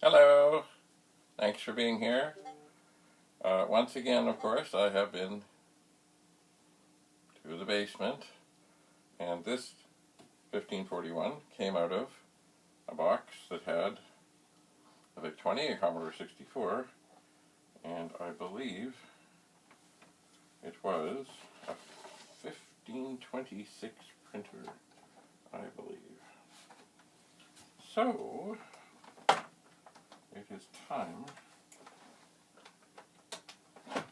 Hello! Thanks for being here. Once again, of course, I have been to the basement, and this 1541 came out of a box that had a VIC-20, a Commodore 64, and I believe it was a 1526 printer, I believe. So, it is time to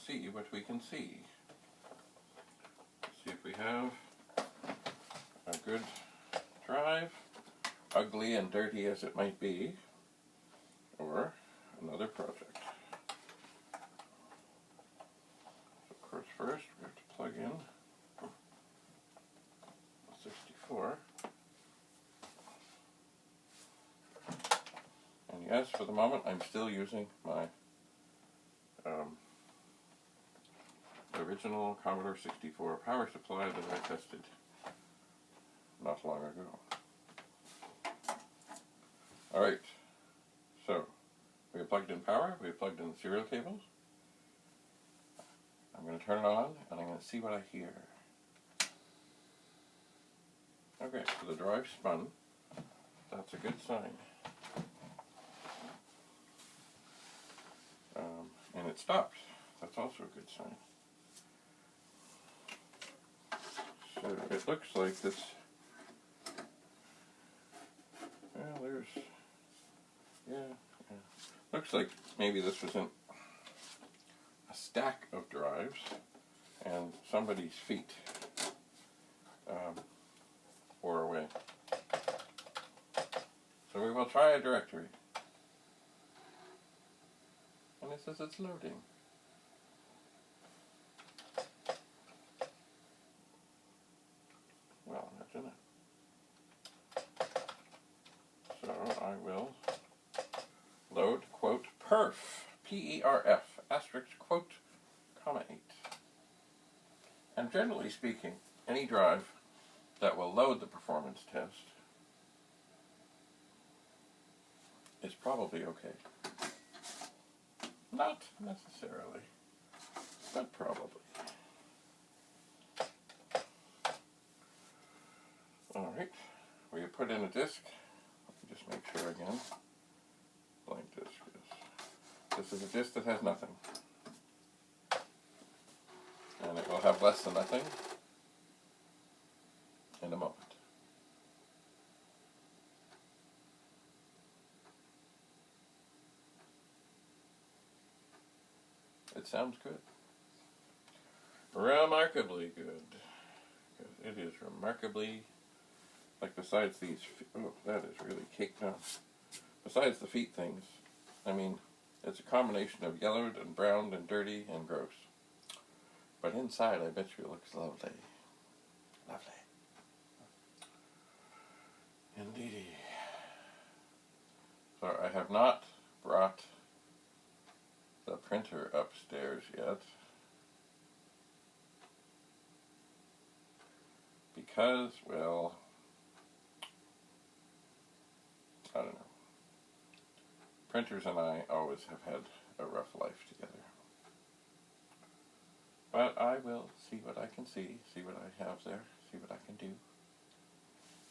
see what we can see. See if we have a good drive, ugly and dirty as it might be, or another project. So of course, first we have to plug in the 64. And yes, for the moment, I'm still using my original Commodore 64 power supply that I tested not long ago. Alright, so we have plugged in power, we have plugged in the serial cables. I'm going to turn it on and I'm going to see what I hear. Okay, so the drive spun. That's a good sign. And it stopped. That's also a good sign. So it looks like this. Well, there's. Yeah. Looks like maybe this was in a stack of drives and somebody's feet wore away. So we will try a directory. And it says it's loading. Well, imagine it. So I will load, quote, perf, P-E-R-F, asterisk, quote, comma 8. And generally speaking, any drive that will load the performance test is probably okay. Not necessarily, but probably. Alright, we put in a disk. Let me just make sure again. Blank disk is. This is a disk that has nothing. And it will have less than nothing in a moment. It sounds good. Remarkably good. It is remarkably, like besides these, oh, that is really caked up. Besides the feet things, I mean, it's a combination of yellowed and browned and dirty and gross. But inside, I bet you it looks lovely. Lovely. Indeedy. So I have not brought the printer upstairs yet, because, well, I don't know. Printers and I always have had a rough life together. But I will see what I can see what I have there, see what I can do.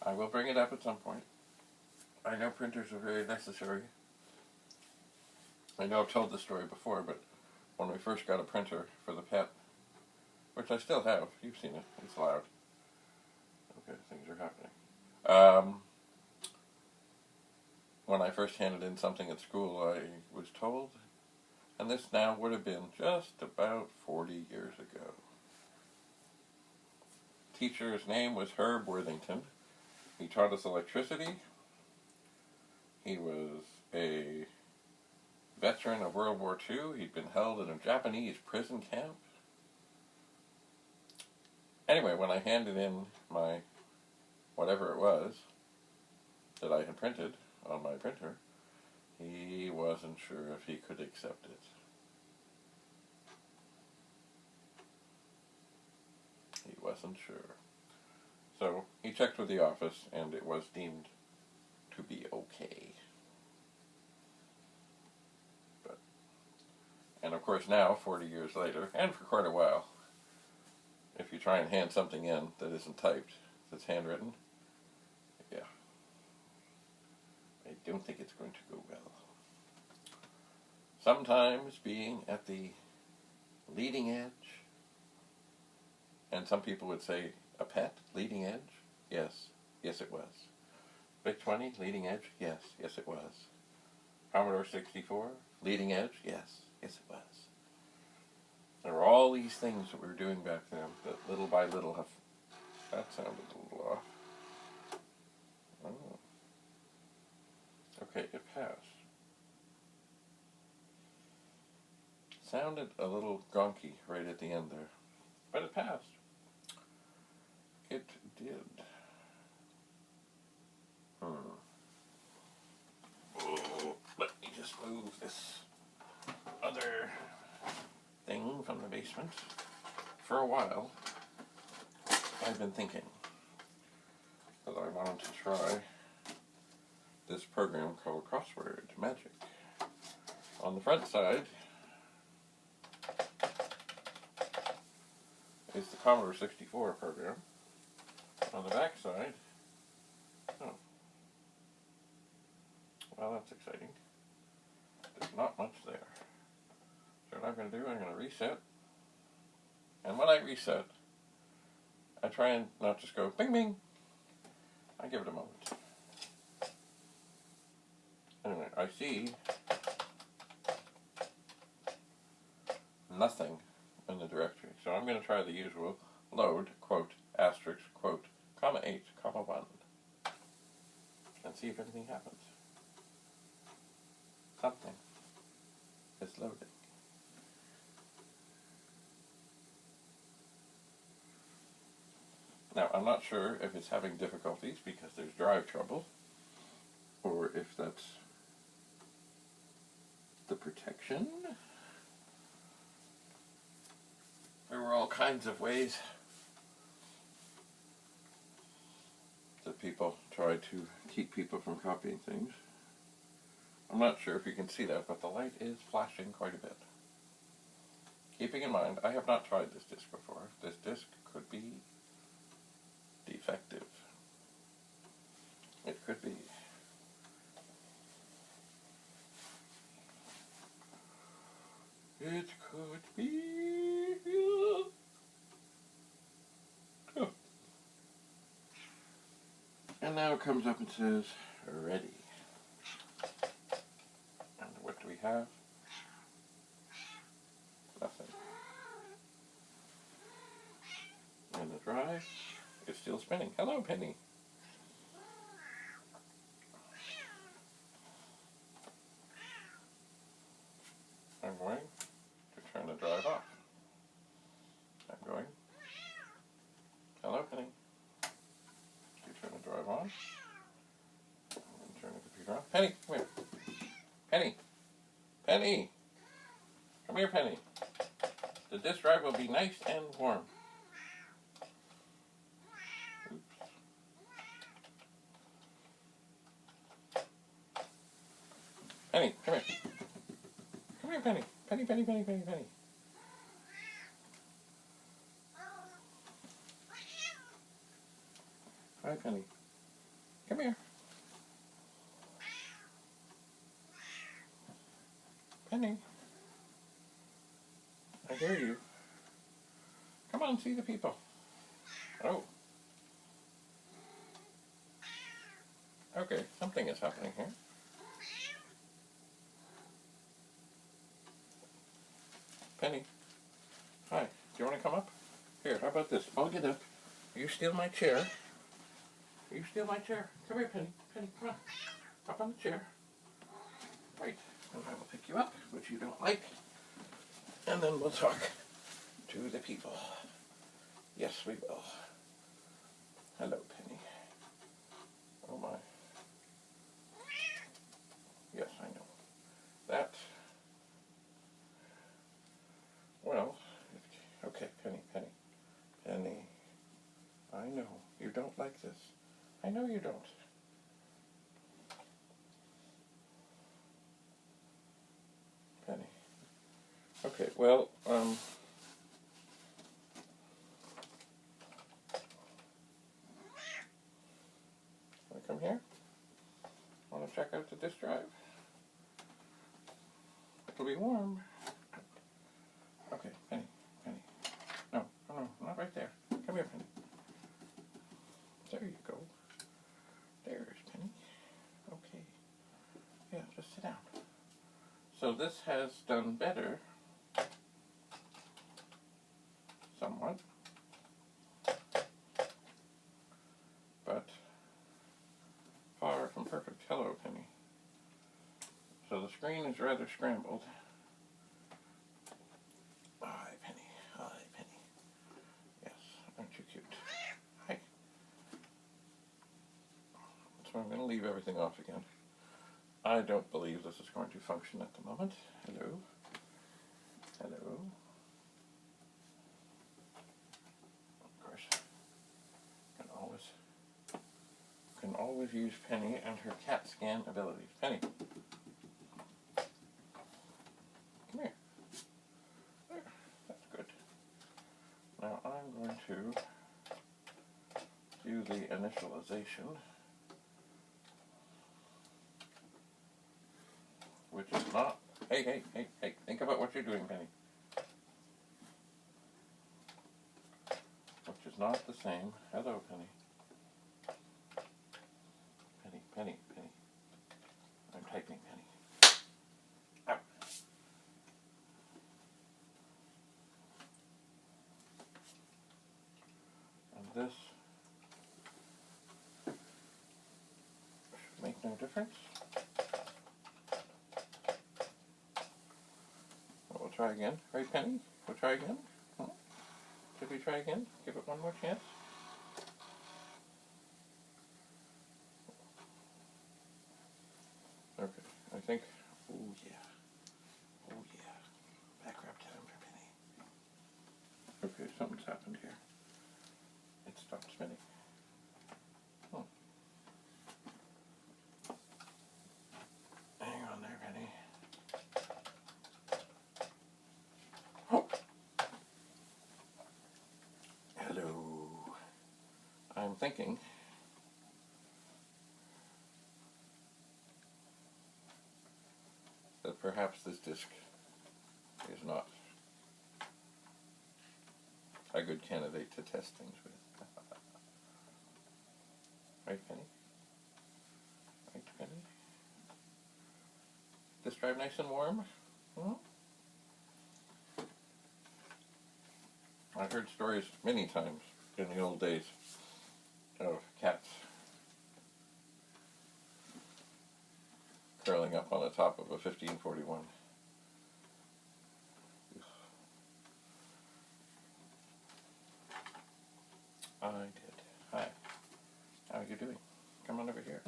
I will bring it up at some point. I know printers are very necessary. I know I've told this story before, but when we first got a printer for the pet, which I still have, you've seen it, it's loud. Okay, things are happening. When I first handed in something at school, I was told, and this now would have been just about 40 years ago. Teacher's name was Herb Worthington. He taught us electricity. He was a veteran of World War II. He'd been held in a Japanese prison camp. Anyway, when I handed in my whatever it was that I had printed on my printer, he wasn't sure if he could accept it. He wasn't sure. So he checked with the office and it was deemed to be okay. But, and of course now, 40 years later, and for quite a while, if you try and hand something in that isn't typed, that's handwritten, yeah, I don't think it's going to go well. Sometimes being at the leading edge, and some people would say a pet, leading edge, yes, yes it was. VIC-20, leading edge, yes, yes it was. Commodore 64, leading edge, yes, yes it was. There were all these things that we were doing back then that little by little have, that sounded a little off. Oh. Okay, it passed. Sounded a little gonky right at the end there, but it passed. It did. Let me just move this other thing from the basement. For a while, I've been thinking that I wanted to try this program called Crossword Magic. On the front side is the Commodore 64 program. On the back side, oh, well that's exciting. There's not much there. So what I'm going to do, I'm going to reset. And when I reset, I try and not just go bing bing. I give it a moment. Anyway, I see nothing in the directory. So I'm going to try the usual load, quote, asterisk, quote, comma 8, comma 1. And see if anything happens. Something is loading. Now, I'm not sure if it's having difficulties because there's drive trouble, or if that's the protection. There were all kinds of ways that people try to keep people from copying things. I'm not sure if you can see that, but the light is flashing quite a bit. Keeping in mind, I have not tried this disc before. This disc could be defective. It could be. It could be. Oh. And now it comes up and says, ready. And what do we have? Nothing. And the drive is still spinning. Hello, Penny. I'm going to turn the drive off. I'm going. Hello, Penny. You turn the drive on. And turn the computer on. Penny, come here. Penny. Penny. Come here, Penny. The disk drive will be nice and warm. Oops. Penny, come here. Come here, Penny. Penny, Penny, Penny, Penny, Penny. Hi, Penny. Come here. Penny. I hear you. Come on, see the people. Oh. Okay, something is happening here. Penny. Hi, do you want to come up? Here, how about this? I'll get up. You steal my chair. You steal my chair. Come here, Penny. Penny, come on. Up on the chair. Right. And I will pick you up, which you don't like. And then we'll talk to the people. Yes, we will. Hello, Penny. Oh, my. Yes, I know. That. Well, okay, Penny, Penny. Penny. I know. You don't like this. I know you don't. Okay, well, wanna come here? Wanna check out the disk drive? It'll be warm. Okay, Penny, Penny. No, no, no, not right there. Come here, Penny. There you go. There's Penny. Okay. Yeah, just sit down. So this has done better, somewhat, but far from perfect. Hello, Penny. So the screen is rather scrambled. Hi, Penny. Hi, Penny. Yes, aren't you cute? Hi. So I'm going to leave everything off again. I don't believe this is going to function at the moment. Hello. Hello. Of course, can always use Penny and her CAT scan abilities. Penny. Come here. There. That's good. Now I'm going to do the initialization, which is not... Hey, hey, hey, hey, think about what you're doing, Penny. Which is not the same. Hello, Penny. Penny, Penny, Penny. I'm typing, Penny. Ow. And this should make no difference. We'll try again. Right, Penny? We'll try again? Should we try again? Give it one more chance? Okay, I think... Oh, yeah. Oh, yeah. Back rub time for Penny. Okay, something's happened here. It stopped spinning. Oh. Hang on there, Penny. Oh! Hello. I'm thinking... that perhaps this disk is not a good candidate to test things with. Right, Penny? Right, Penny? Disk drive nice and warm? Hmm? I've heard stories many times in the old days of cats curling up on the top of a 1541. I did. Hi. How are you doing? Come on over here.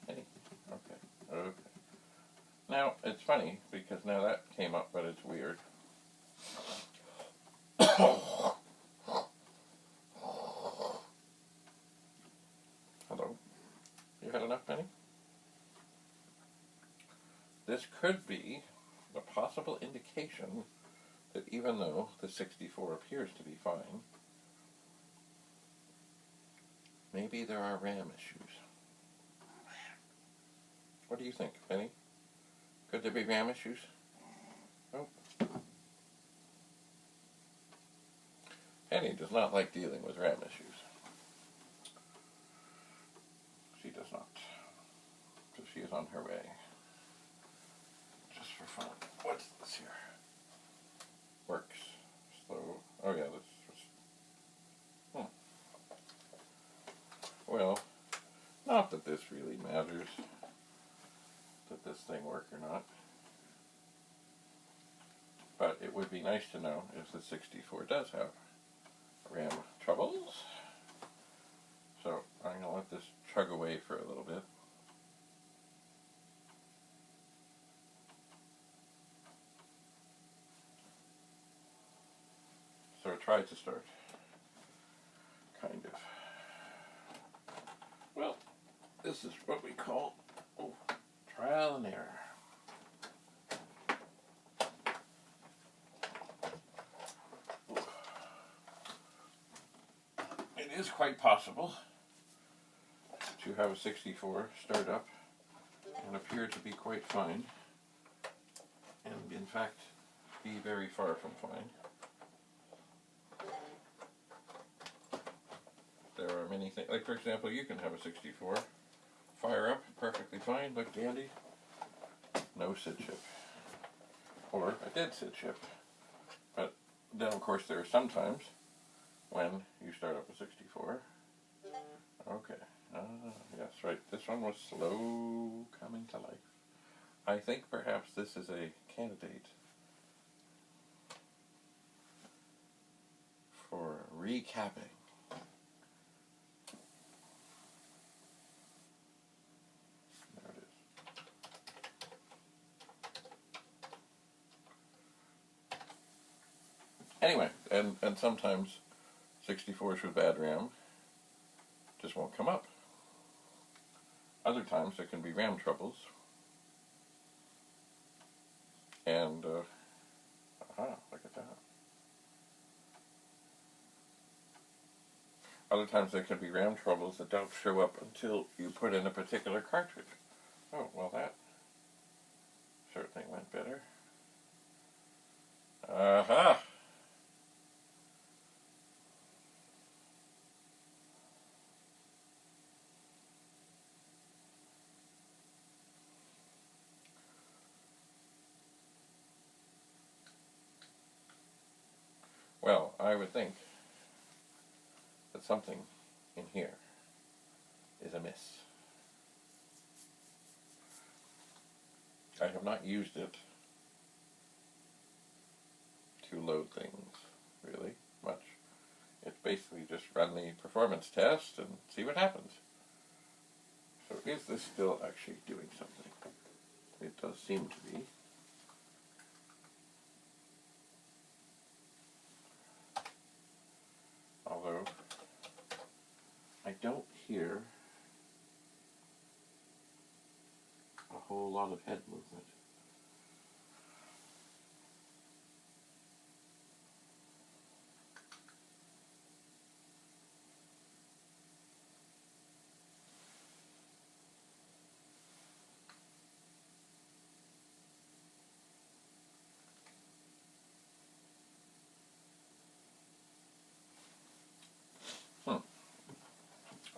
Penny. Okay. Okay. Now, it's funny, because now that came up, but it's weird. Hello. You had enough, Penny? This could be a possible indication that even though the 64 appears to be fine, maybe there are RAM issues. What do you think, Penny? Could there be RAM issues? Oh. Penny does not like dealing with RAM issues. She does not. So she is on her way. Just for fun. What's this here? Works. Slow. Oh yeah, this was... Well, not that this really matters, that this thing work or not. But it would be nice to know if the 64 does have RAM troubles. So I'm going to let this chug away for a little bit. So it tried to start. Kind of. Well, this is what we call trial and error. quite possible to have a 64 start up and appear to be quite fine, and in fact be very far from fine. There are many things, like for example, you can have a 64 fire up perfectly fine, look dandy, no SID chip, or a dead SID chip. But then of course there are some times when you start up a 64. Okay, yes, right, this one was slow coming to life. I think perhaps this is a candidate for recapping. There it is. Anyway, and sometimes 64s with bad RAM just won't come up. Other times there can be RAM troubles. And, aha, look at that. Other times there can be RAM troubles that don't show up until you put in a particular cartridge. Oh, well that certainly went better. Aha! Well, I would think that something in here is amiss. I have not used it to load things, really, much. It's basically just run the performance test and see what happens. So is this still actually doing something? It does seem to be. Although, I don't hear a whole lot of head movement.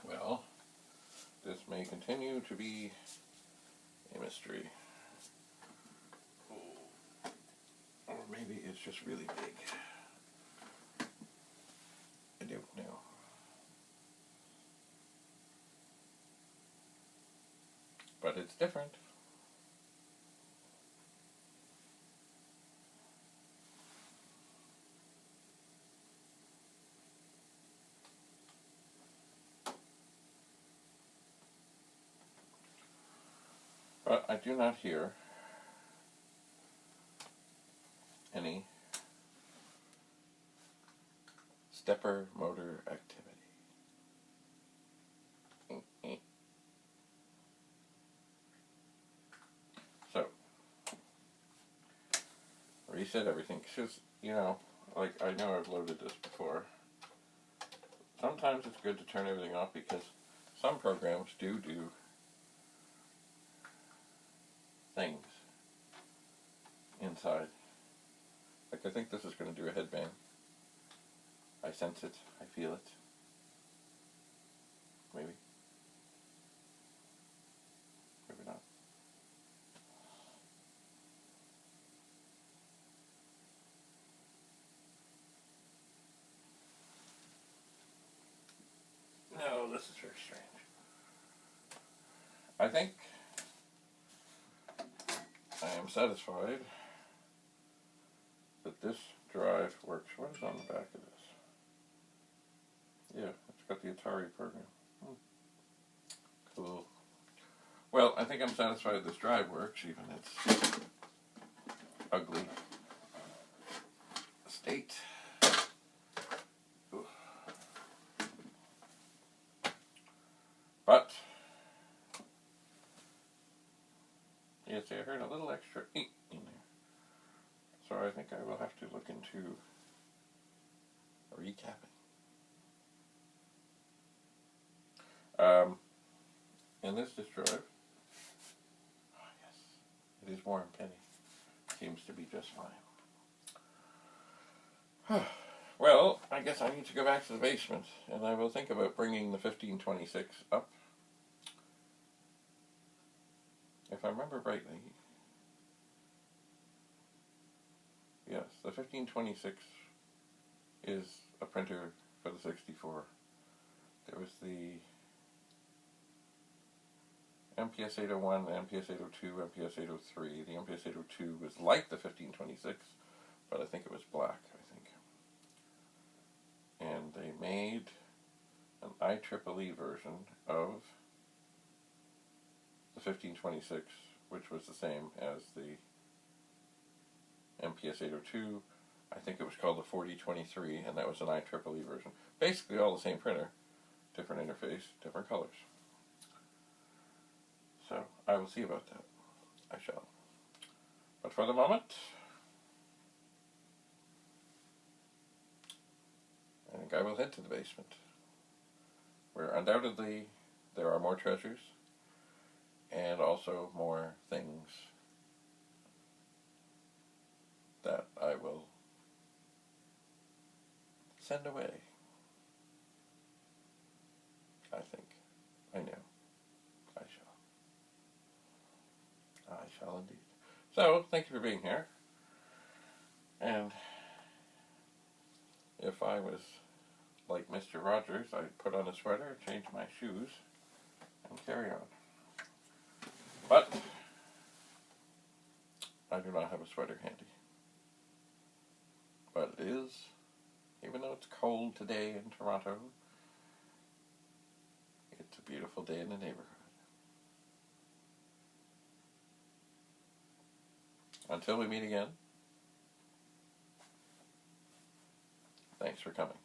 Well, this may continue to be a mystery. Or maybe it's just really big. I don't know. But it's different. But I do not hear any stepper motor activity. So, reset everything. Because, you know, like I know I've loaded this before. Sometimes it's good to turn everything off because some programs do things inside. Like I think this is going to do a headbang. I sense it. I feel it. Maybe. Maybe not. No, this is very strange. I think I am satisfied that this drive works. What is on the back of this? Yeah, it's got the Atari program. Cool. Well, I think I'm satisfied this drive works, even its ugly state. Oof. But, yes, I heard a little extra in there. So I think I will have to look into recapping. in this disk drive, oh yes, it is warm, Penny. Seems to be just fine. Well, I guess I need to go back to the basement, and I will think about bringing the 1526 up. If I remember rightly, yes, the 1526 is a printer for the 64. There was the MPS 801, MPS 802, MPS 803. The MPS 802 was like the 1526, but I think it was black, and they made an IEEE version of the 1526, which was the same as the MPS 802. I think it was called the 4023, and that was an IEEE version. Basically all the same printer, different interface, different colors. So I will see about that. I shall. But for the moment, I think I will head to the basement, where undoubtedly there are more treasures and also more things that I will send away. I think. I know. I shall. I shall indeed. So, thank you for being here. And if I was like Mr. Rogers, I'd put on a sweater, change my shoes, and carry on. But I do not have a sweater handy. But it is, even though it's cold today in Toronto, it's a beautiful day in the neighborhood. Until we meet again, thanks for coming.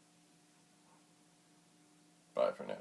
Bye for now.